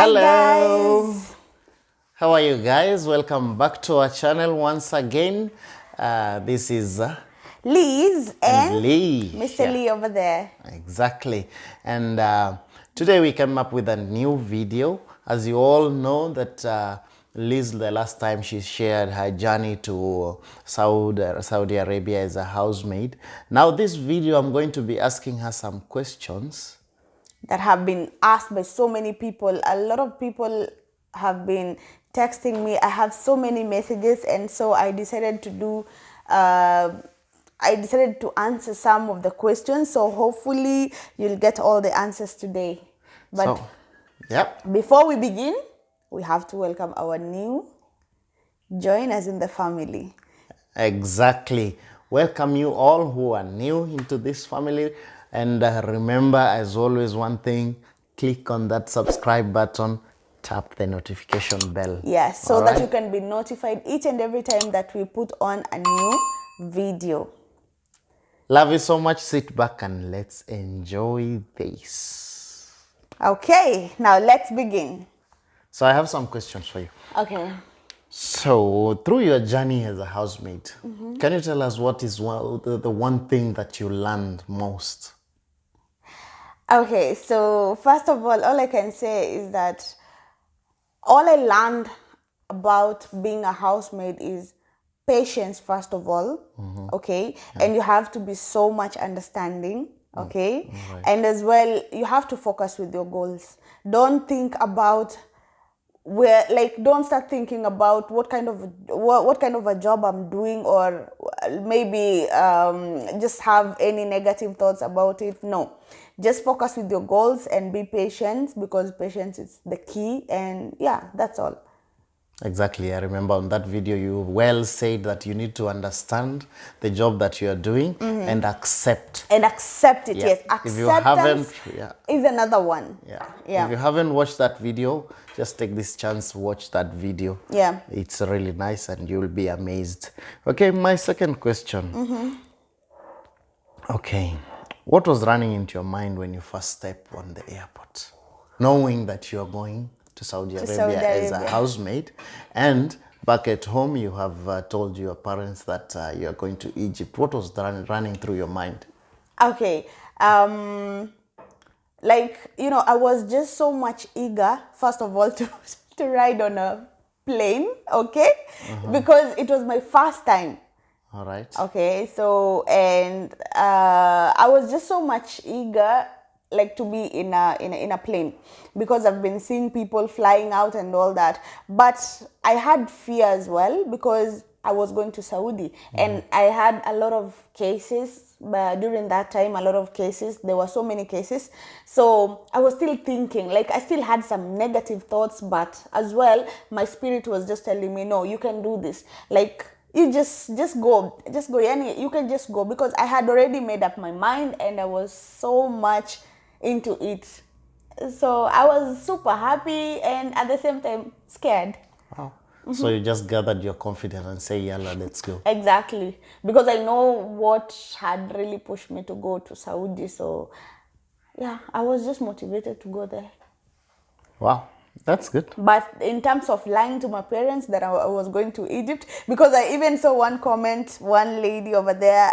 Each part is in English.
Hello. Guys. How are you guys? Welcome back to our channel once again. This is Liz and Lee. Mr. Lee over there. Exactly. And today we came up with a new video. As you all know that Liz, the last time she shared her journey to Saudi Arabia as a housemaid. Now this video I'm going to be asking her some questions That have been asked by so many people. A lot of people have been texting me. I have so many messages, and so I decided to do. I decided to answer some of the questions. So hopefully you'll get all the answers today. But yep. Before we begin, we have to welcome our new joiners in the family. Exactly. Welcome you all who are new into this family. And remember, as always, one thing, click on that subscribe button, tap the notification bell. Yes, so that you can be notified each and every time that we put on a new video. Love you so much. Sit back and let's enjoy this. Okay, now let's begin. So I have some questions for you. Okay. So through your journey as a housemaid, can you tell us what is the one thing that you learned most? Okay, so first of all I can say is that all I learned about being a housemaid is patience, first of all, okay? Yeah. And you have to be so much understanding, okay? Right. And as well, you have to focus with your goals. Don't think about don't start thinking about what kind of a job I'm doing, or maybe just have any negative thoughts about it. No, just focus with your goals and be patient, because patience is the key. And yeah, that's all. Exactly. I remember on that video you well said that you need to understand the job that you are doing and accept. And accept it, yes. Acceptance if you haven't, is another one. Yeah. If you haven't watched that video, just take this chance to watch that video. Yeah. It's really nice and you'll be amazed. Okay, my second question. Okay. What was running into your mind when you first stepped on the airport, knowing that you're going to Saudi Arabia as a housemaid, and back at home you have told your parents that you're going to Egypt? What was running through your mind? Okay. I was just so much eager, first of all, to ride on a plane, okay? Because it was my first time. All right. Okay, so, and I was just so much eager, to be in a plane, because I've been seeing people flying out and all that. But I had fear as well, because I was going to Saudi, and I had a lot of cases during that time. A lot of cases. There were so many cases. So I was still thinking, I still had some negative thoughts, but as well, my spirit was just telling me, no, you can do this. You just go, you can just go, because I had already made up my mind, and I was so much into it. So I was super happy and at the same time scared. Wow. So you just gathered your confidence and say, yalla, let's go. Exactly. Because I know what had really pushed me to go to Saudi. So yeah, I was just motivated to go there. Wow. That's good. But in terms of lying to my parents that I was going to Egypt, because I even saw one comment, one lady over there,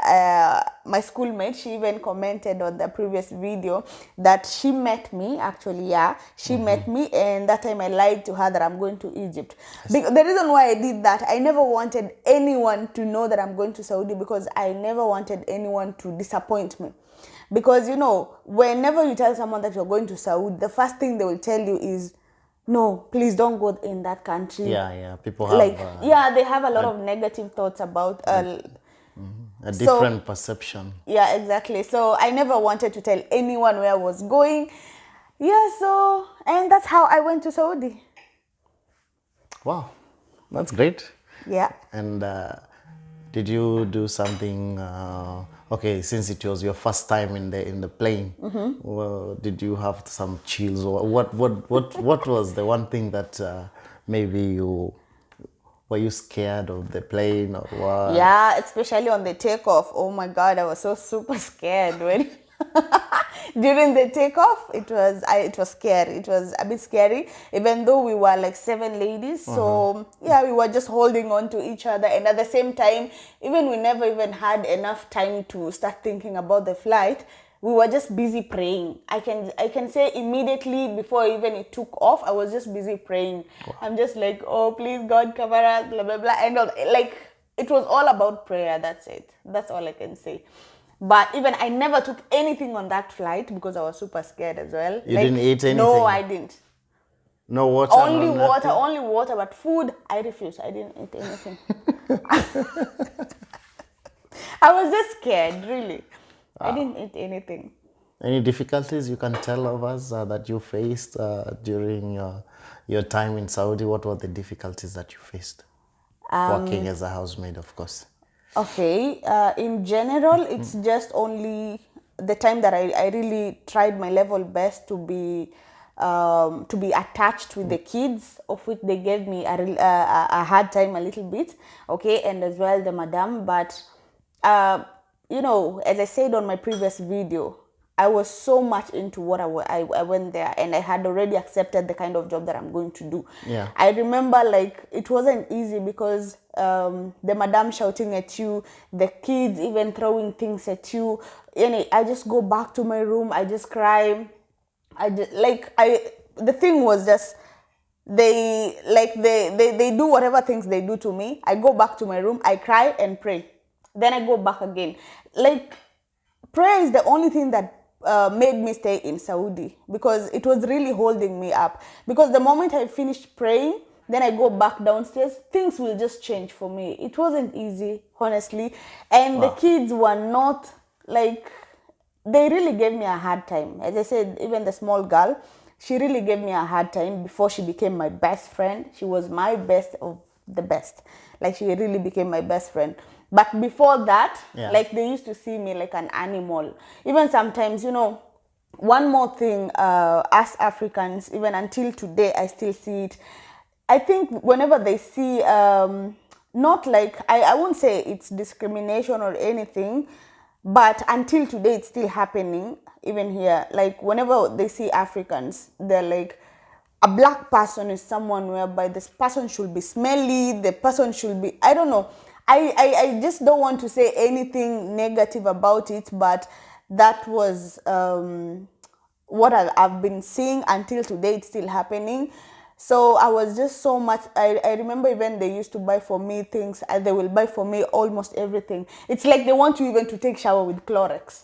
my schoolmate, she even commented on the previous video that she met me, actually, she met me, and that time I lied to her that I'm going to Egypt. The reason why I did that, I never wanted anyone to know that I'm going to Saudi, because I never wanted anyone to disappoint me. Because, whenever you tell someone that you're going to Saudi, the first thing they will tell you is, no, please don't go in that country. Yeah. People have they have a lot of negative thoughts about a different perception. Yeah, exactly. So I never wanted to tell anyone where I was going. Yeah, so, and that's how I went to Saudi. Wow, that's great. Yeah. And did you do something? Okay, since it was your first time in the plane, well, did you have some chills, or what was the one thing that maybe were you scared of the plane, or what? Yeah, especially on the takeoff. Oh my God, I was so super scared when during the takeoff, it was scary. It was a bit scary, even though we were like 7 ladies. So yeah, we were just holding on to each other, and at the same time, even we never even had enough time to start thinking about the flight. We were just busy praying. I can say immediately before even it took off, I was just busy praying. Wow. I'm just like, oh please God cover us, blah blah blah, and all, like it was all about prayer. That's it. That's all I can say. But even I never took anything on that flight because I was super scared as well. You didn't eat anything? No, I didn't. No water? Only water, only water, but food, I refused. I didn't eat anything. I was just scared, really. I didn't eat anything. Any difficulties you can tell of us that you faced during your time in Saudi? What were the difficulties that you faced? Working as a housemaid, of course. Okay, in general, it's just only the time that I really tried my level best to be attached with the kids, of which they gave me a hard time a little bit, okay, and as well the madam. But you know, as I said on my previous video, I was so much into what I went there, and I had already accepted the kind of job that I'm going to do. Yeah. I remember like it wasn't easy because the madam shouting at you, the kids even throwing things at you. And I just go back to my room, I just cry. The thing was just they do whatever things they do to me. I go back to my room, I cry and pray. Then I go back again. Like prayer is the only thing that made me stay in Saudi, because it was really holding me up. Because the moment I finished praying, then I go back downstairs, things will just change for me. It wasn't easy, honestly. And the kids were not like, they really gave me a hard time. As I said, even the small girl, she really gave me a hard time before she became my best friend. She was my best of the best. Like she really became my best friend. But before that, like they used to see me like an animal. Even sometimes, you know, one more thing, us Africans, even until today, I still see it. I think whenever they see, not like, I won't say it's discrimination or anything, but until today, it's still happening, even here. Like whenever they see Africans, they're like, a black person is someone whereby this person should be smelly, the person should be, I don't know. I just don't want to say anything negative about it, but that was what I've been seeing until today. It's still happening. So I was just so much, I remember even they used to buy for me things, and they will buy for me almost everything. It's like they want you even to take shower with Clorox.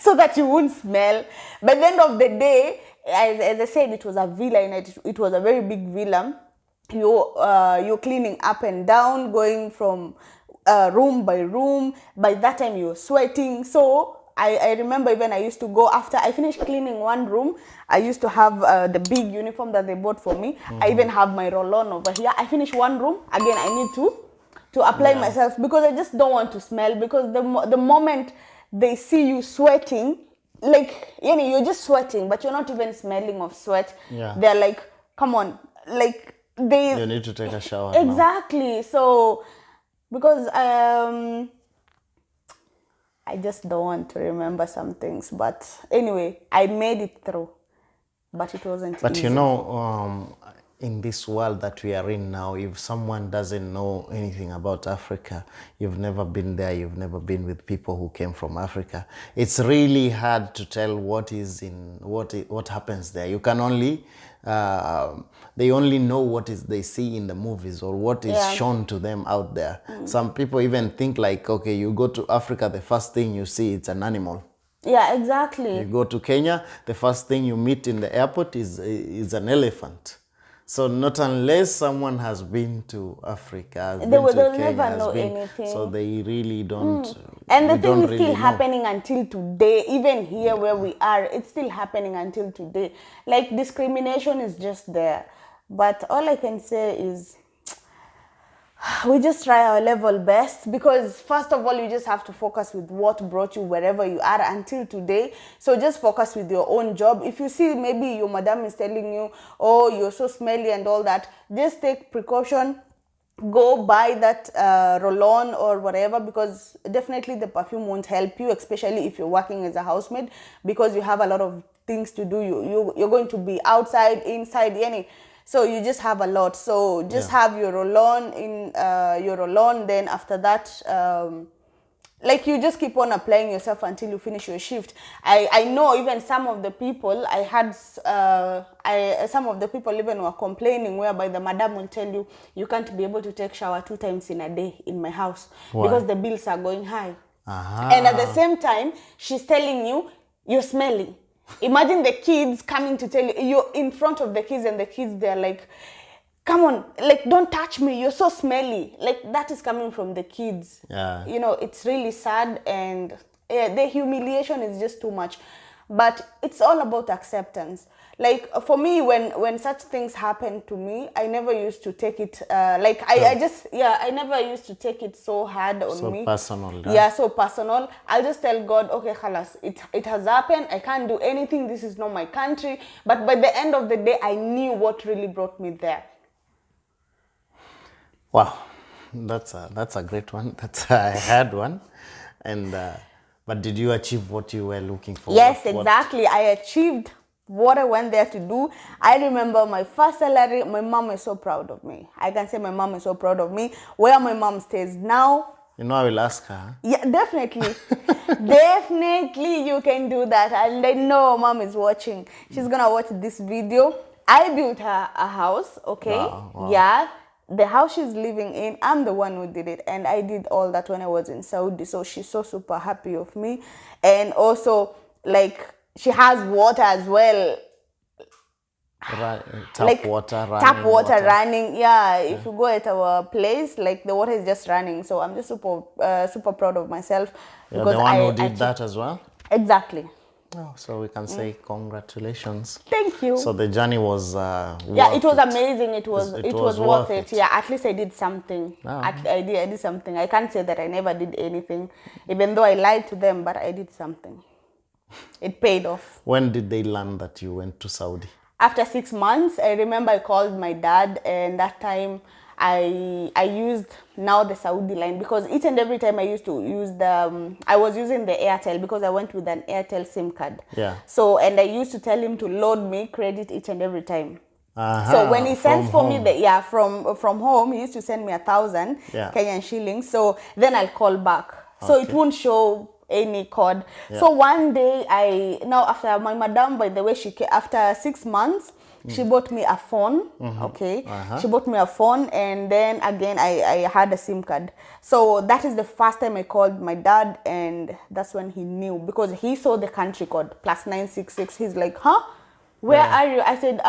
So that you won't smell. By the end of the day, as I said, it was a villa, and it was a very big villa. You're cleaning up and down, going from room by room. By that time you're sweating. So I remember even I used to go, after I finished cleaning one room, I used to have the big uniform that they bought for me. I even have my roll-on over here. I finish one room, again I need to apply myself, because I just don't want to smell. Because the moment they see you sweating, like, you know, you're just sweating, but you're not even smelling of sweat. They're like, come on, like, you need to take a shower exactly now. So because I just don't want to remember some things, but anyway, I made it through, but it wasn't easy. You know, in this world that we are in now, if someone doesn't know anything about Africa, you've never been there, you've never been with people who came from Africa, it's really hard to tell what happens there. You can only they only know what they see in the movies, or what is shown to them out there. Some people even think like, okay, you go to Africa, the first thing you see, it's an animal. Yeah, exactly. You go to Kenya, the first thing you meet in the airport is an elephant. So not unless someone has been to Africa, they'll never know anything. So they really don't. And the thing is still happening until today. Even here where we are, it's still happening until today. Like, discrimination is just there. But all I can say is, we just try our level best, because first of all, you just have to focus with what brought you wherever you are until today. So just focus with your own job. If you see maybe your madam is telling you, oh, you're so smelly and all that, just take precaution. go buy that roll-on or whatever, because definitely the perfume won't help you, especially if you're working as a housemaid, because you have a lot of things to do. You're going to be outside, inside, any. So you just have a lot. So just Yeah. have your roll-on in your roll-on. Then after that, like you just keep on applying yourself until you finish your shift. I know even some of the people I had some of the people even were complaining, whereby the madam will tell you, you can't be able to take shower 2 times in a day in my house. Why? Because the bills are going high. Aha. And at the same time, she's telling you, you're smelly. Imagine the kids coming to tell you, you're in front of the kids, and the kids, they're like, come on, like, don't touch me, you're so smelly. Like, that is coming from the kids. Yeah. You know, it's really sad, and the humiliation is just too much. But it's all about acceptance. Like, for me, when such things happen to me, I never used to take it I never used to take it so hard on So me. personal, yeah? Yeah, so personal. I'll just tell God, okay, khalas, it has happened, I can't do anything, this is not my country. But by the end of the day, I knew what really brought me there. Wow, that's a great one. I had one, and but did you achieve what you were looking for? Yes, What- exactly. I achieved what I went there to do. I remember my first salary. My mom is so proud of me. I can say my mom is so proud of me. Where my mom stays now. You know, I will ask her. Yeah, definitely. Definitely you can do that. And I know mom is watching. She's gonna watch this video. I built her a house, okay? Wow. Yeah. The house she's living in, I'm the one who did it. And I did all that when I was in Saudi. So she's so super happy of me. And also, like, she has water as well. Tap water running. Tap water running. Yeah, if you go at our place, like, the water is just running. So I'm just super proud of myself. You're the one who did that as well? Exactly. Oh, so we can say congratulations. Thank you. So the journey was yeah, it was amazing. It was worth it. it. Yeah, at least I did something. Oh. I did something. I can't say that I never did anything, even though I lied to them, but I did something. It paid off. When did they learn that you went to Saudi? After 6 months, I remember I called my dad, and that time I used now the Saudi line, because each and every time I used to use I was using the Airtel, because I went with an Airtel SIM card. Yeah. So, and I used to tell him to load me credit each and every time. Uh-huh. So when he sends for home. me, from home, he used to send me 1,000 Yeah. Kenyan shillings. So then I'll call back. So it won't show any code. Yeah. So one day after my madam, by the way, after 6 months, she bought me a phone. Okay. She bought me a phone, and then again I had a SIM card. So that is the first time I called my dad, and that's when he knew, because he saw the country code +966. He's like, huh? Where are you? I said,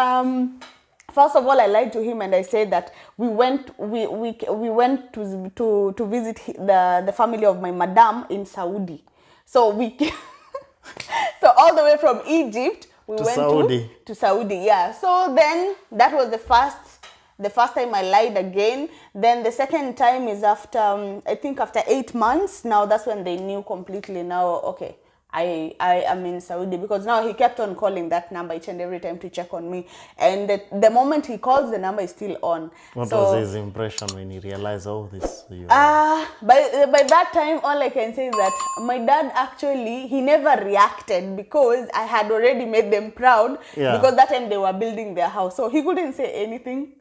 first of all, I lied to him, and I said that we went to visit the family of my madam in Saudi. So so all the way from Egypt we went Saudi. to Saudi. Yeah. So then that was the first time I lied again. Then the second time is after I think after 8 months. Now that's when they knew completely. Now, okay, I am in Saudi, because now he kept on calling that number each and every time to check on me, and the moment he calls, the number is still on. What was his impression when he realized all this? By that time, all I can say is that my dad actually, he never reacted, because I had already made them proud. Yeah. Because that time they were building their house, so he couldn't say anything.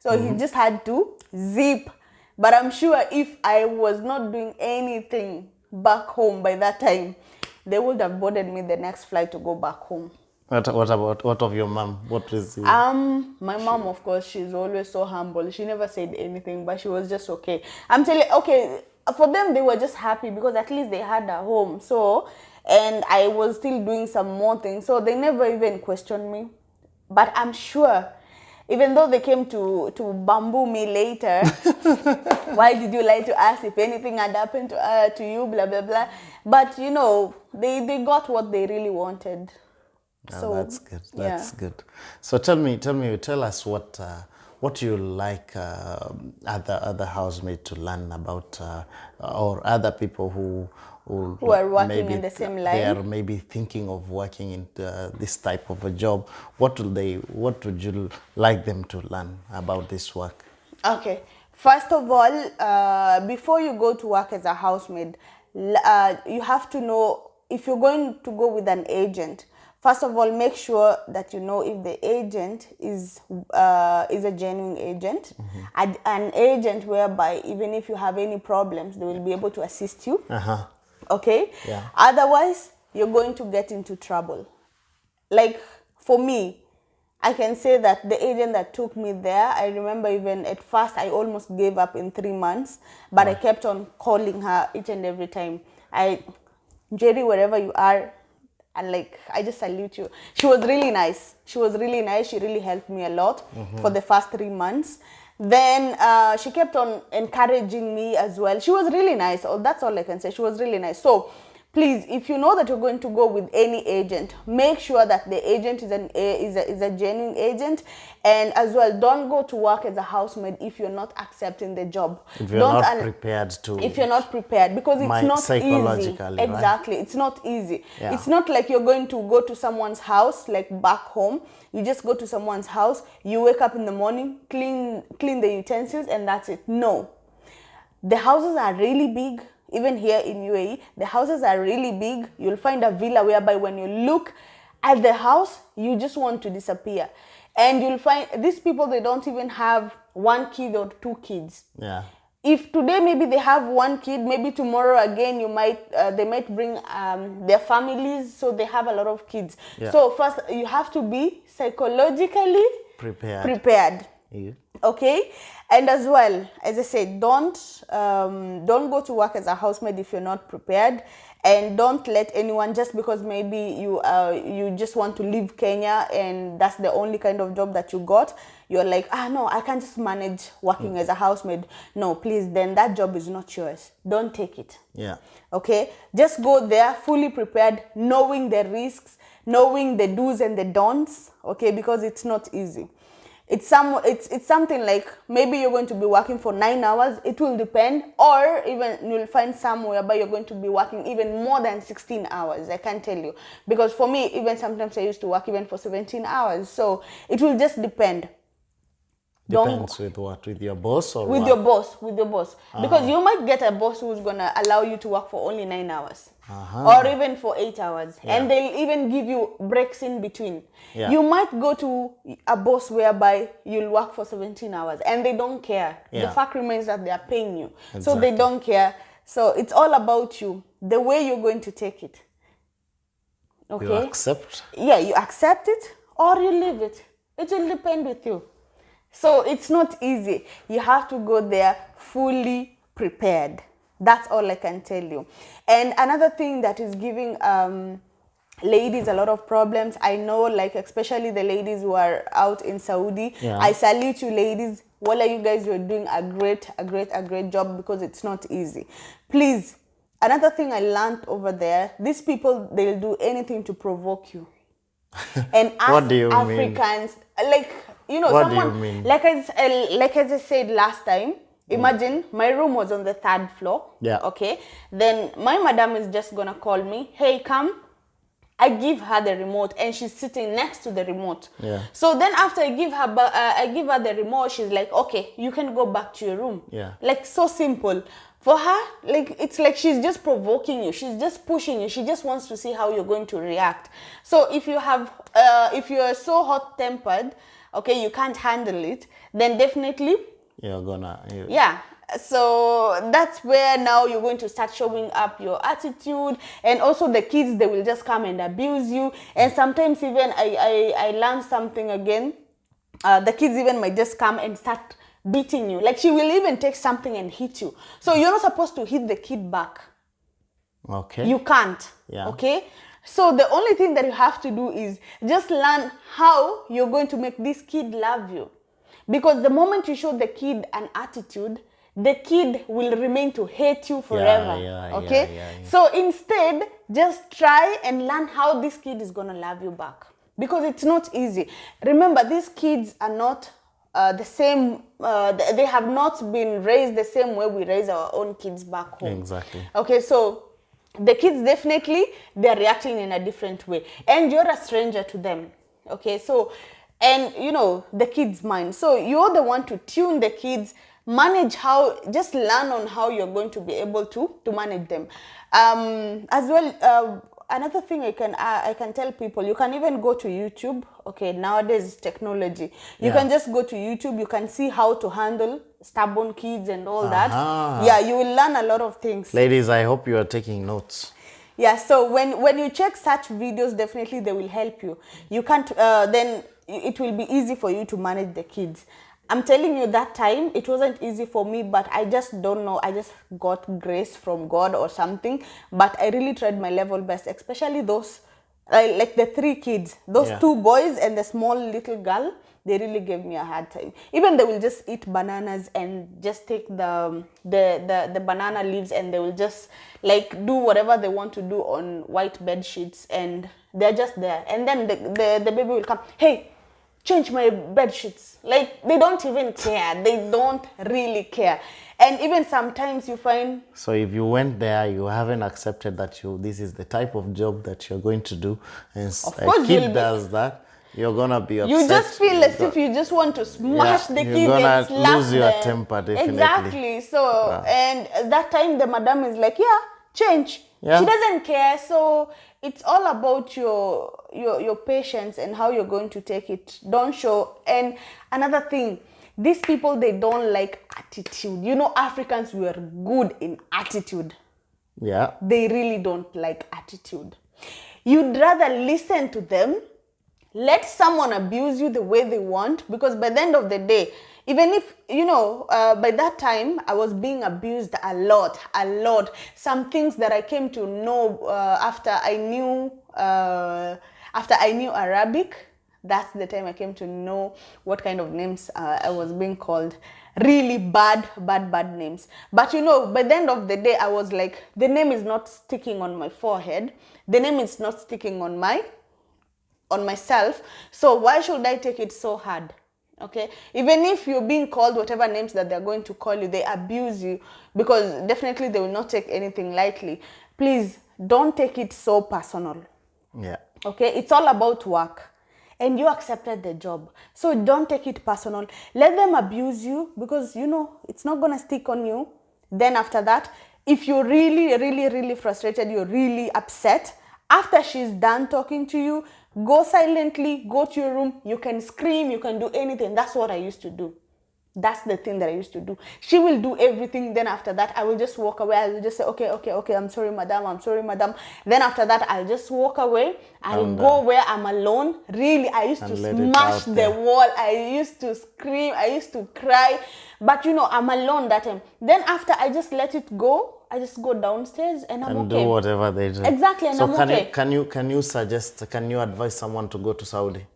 So he just had to zip. But I'm sure if I was not doing anything back home by that time, they would have boarded me the next flight to go back home. What of your mom? What is it? My mom, of course, she's always so humble. She never said anything, but she was just okay. I'm telling you, okay, for them, they were just happy, because at least they had a home. So, and I was still doing some more things. So they never even questioned me. But I'm sure, even though they came to bamboo me later, why did you lie to us? If anything had happened to you, blah, blah, blah. But, you know, they got what they really wanted. So that's good. That's good. So tell us what you like other housemates to learn about, or other people who are working in the same line. They are maybe thinking of working in this type of a job. What would you like them to learn about this work? Okay. First of all, before you go to work as a housemaid, you have to know if you're going to go with an agent. First of all, make sure that you know if the agent is a genuine agent, an agent whereby even if you have any problems, they will be able to assist you. Okay? Yeah. Otherwise, you're going to get into trouble. Like for me, I can say that the agent that took me there, I remember even at first I almost gave up in 3 months, but I kept on calling her each and every time. Jerry, wherever you are, and like, I just salute you. She was really nice. She was really nice. She really helped me a lot for the first 3 months. Then she kept on encouraging me as well. She was really nice. Oh, that's all I can say. She was really nice. So please, if you know that you're going to go with any agent, make sure that the agent is a genuine agent. And as well, don't go to work as a housemaid if you're not accepting the job. If you're not prepared to. If you're not prepared, because it's not easy. Psychologically, exactly, right? It's not easy. Yeah. It's not like you're going to go to someone's house, like back home. You just go to someone's house, you wake up in the morning, clean the utensils, and that's it. No. The houses are really big. Even here in UAE, the houses are really big. You'll find a villa whereby when you look at the house, you just want to disappear. And you'll find these people, they don't even have 1 kid or 2 kids. Yeah. If today maybe they have 1 kid, maybe tomorrow again they might bring their families, so they have a lot of kids. Yeah. So first you have to be psychologically prepared. Yeah. Okay, and as well, as I said, don't go to work as a housemaid if you're not prepared, and don't let anyone, just because maybe you just want to leave Kenya and that's the only kind of job that you got, you're like, no, I can't just manage working as a housemaid. No, please, then that job is not yours. Don't take it. Yeah. Okay, just go there fully prepared, knowing the risks, knowing the do's and the don'ts. Okay, because it's not easy. It's something like maybe you're going to be working for 9 hours. It will depend, or even you'll find somewhere where you're going to be working even more than 16 hours. I can't tell you, because for me, even sometimes I used to work even for 17 hours. So it will just depend. Depends with what? With your boss or with what? With your boss. Because you might get a boss who's gonna allow you to work for only 9 hours. Or even for 8 hours. Yeah. And they'll even give you breaks in between. Yeah. You might go to a boss whereby you'll work for 17 hours and they don't care. Yeah. The fact remains that they are paying you. Exactly. So they don't care. So it's all about you, the way you're going to take it. Okay? You accept? Yeah, you accept it or you leave it. It will depend with you. So it's not easy. You have to go there fully prepared. That's all I can tell you. And another thing that is giving ladies a lot of problems, I know, like especially the ladies who are out in Saudi. Yeah. I salute you ladies. Wallah, you guys, you're doing a great job, because it's not easy. Please, another thing I learned over there, these people, they'll do anything to provoke you. And us what do you Africans, mean? Like, you know, what someone, do you mean? like as I said last time, imagine my room was on the 3rd floor. Yeah. Okay. Then my madam is just gonna call me, hey, come. I give her the remote and she's sitting next to the remote. Yeah. So then after I give her the remote, she's like, okay, you can go back to your room. Yeah. Like, so simple. For her, like, it's like she's just provoking you. She's just pushing you. She just wants to see how you're going to react. So if you have, if you are so hot-tempered, okay, you can't handle it, then definitely you're gonna. Yeah. So that's where now you're going to start showing up your attitude, and also the kids, they will just come and abuse you. And sometimes even I learned something again. The kids even might just come and start beating you. Like, she will even take something and hit you. So you're not supposed to hit the kid back. Okay. You can't. Yeah. Okay. So the only thing that you have to do is just learn how you're going to make this kid love you. Because the moment you show the kid an attitude, the kid will remain to hate you forever. Okay? So instead, just try and learn how this kid is going to love you back. Because it's not easy. Remember, these kids are not the same, they have not been raised the same way we raise our own kids back home. Exactly. Okay, so the kids, definitely, they're reacting in a different way. And you're a stranger to them. Okay, so, and you know, the kids' mind. So you're the one to tune the kids, manage just learn on how you're going to be able to manage them. As well, another thing I can tell people, you can even go to YouTube. Okay, nowadays technology. You can just go to YouTube. You can see how to handle stubborn kids and all that. Yeah, you will learn a lot of things. Ladies, I hope you are taking notes. Yeah, so when you check such videos, definitely they will help you. You can't, then it will be easy for you to manage the kids. I'm telling you, that time, it wasn't easy for me, but I just don't know. I just got grace from God or something. But I really tried my level best, especially those, like the 3 kids. Those 2 boys and the small little girl, they really gave me a hard time. Even they will just eat bananas and just take the banana leaves, and they will just like do whatever they want to do on white bed sheets, and they're just there. And then the baby will come, hey, change my bed sheets. Like, they don't even care. They don't really care. And even sometimes you find... So if you went there, you haven't accepted that this is the type of job that you're going to do, and a kid does that, you're gonna be upset. You just feel as if you just want to smash the kid and slap them. You're gonna lose your temper, definitely. Exactly. So, and that time the madam is like, yeah, change. Yeah. She doesn't care. So it's all about your patience and how you're going to take it. Don't show. And another thing, these people, they don't like attitude. You know, Africans, we are good in attitude. Yeah. They really don't like attitude. You'd rather listen to them, let someone abuse you the way they want, because by the end of the day, even if, you know, by that time, I was being abused a lot. Some things that I came to know after I knew Arabic, that's the time I came to know what kind of names I was being called. Really bad names. But you know, by the end of the day, I was like, the name is not sticking on my forehead. The name is not sticking on myself. So why should I take it so hard? Okay, even if you're being called whatever names that they're going to call you, they abuse you, because definitely they will not take anything lightly. Please don't take it so personal. Yeah. Okay, it's all about work, and you accepted the job, so don't take it personal. Let them abuse you, because you know it's not gonna stick on you. Then after that, if you're really frustrated, you're really upset, after she's done talking to you, go silently, go to your room. You can scream, you can do anything. That's what I used to do. That's the thing that I used to do. She will do everything. Then after that, I will just walk away. I will just say, okay, I'm sorry, madam. Then after that, I'll just walk away. I'll go where I'm alone. Really, I used to smash the wall. I used to scream. I used to cry. But you know, I'm alone that time. Then after, I just let it go. I just go downstairs and I'm okay. And do whatever they do. Exactly, and I'm okay. So can you advise someone to go to Saudi?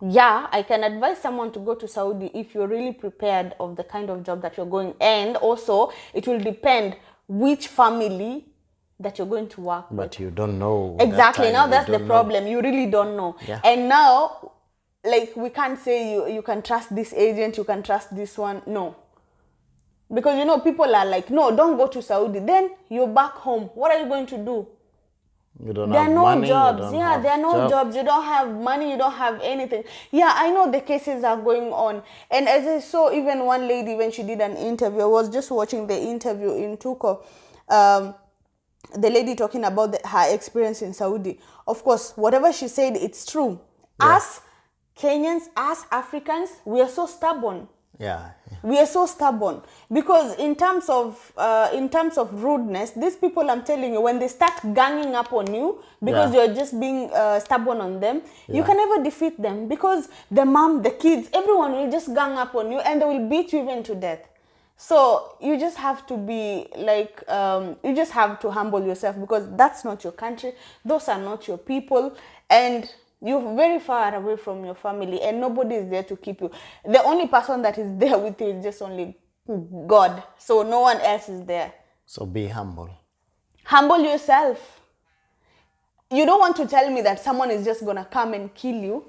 Yeah, I can advise someone to go to Saudi if you're really prepared of the kind of job that you're going. And also, it will depend which family that you're going to work with. But you don't know. Exactly, now that's the problem. You really don't know. Yeah. And now, like, we can't say you can trust this agent, you can trust this one. No. Because, you know, people are like, no, don't go to Saudi. Then you're back home. What are you going to do? You don't have money. There are no jobs. Yeah, there are no jobs. You don't have money. You don't have anything. Yeah, I know the cases are going on. And as I saw, even one lady, when she did an interview, I was just watching the interview in Tuko, the lady talking about her experience in Saudi. Of course, whatever she said, it's true. Yeah. Us Kenyans, us Africans, we are so stubborn. Yeah. We are so stubborn, because in terms of rudeness, these people, I'm telling you, when they start ganging up on you because you're just being stubborn on them, you can never defeat them, because the mom, the kids, everyone will just gang up on you and they will beat you even to death. So you just have to be like, you just have to humble yourself, because that's not your country, those are not your people, and you're very far away from your family, and nobody is there to keep you. The only person that is there with you is just only God. So no one else is there. So be humble. Humble yourself. You don't want to tell me that someone is just going to come and kill you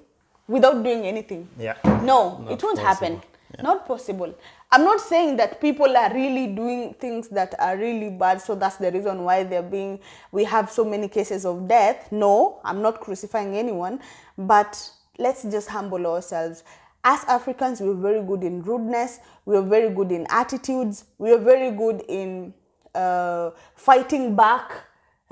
without doing anything. Yeah. No, it won't happen. Yeah. Not possible. I'm not saying that people are really doing things that are really bad, so that's the reason why we have so many cases of death. No, I'm not crucifying anyone, but let's just humble ourselves. As Africans, we're very good in rudeness, we're very good in attitudes, we're very good in fighting back.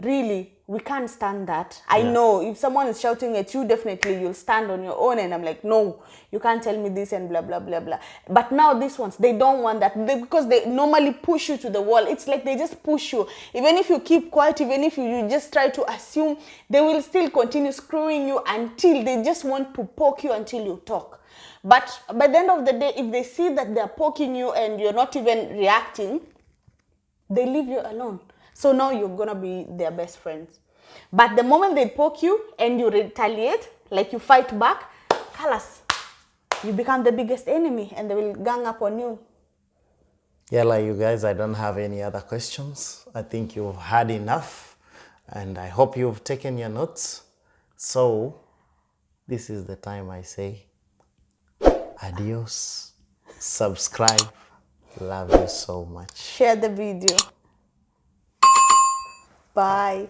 Really, we can't stand that. I Yeah. know if someone is shouting at you, definitely you'll stand on your own, and I'm like, no, you can't tell me this and blah blah blah blah. But now these ones, they don't want that, because they normally push you to the wall. It's like they just push you. Even if you keep quiet, even if you just try to assume, they will still continue screwing you until they just want to poke you until you talk. But by the end of the day, if they see that they're poking you and you're not even reacting, they leave you alone. So now you're gonna be their best friends. But the moment they poke you and you retaliate, like you fight back, kalas, you become the biggest enemy and they will gang up on you. Yeah, like you guys, I don't have any other questions. I think you've had enough, and I hope you've taken your notes. So, this is the time I say adios, subscribe, love you so much. Share the video. Bye.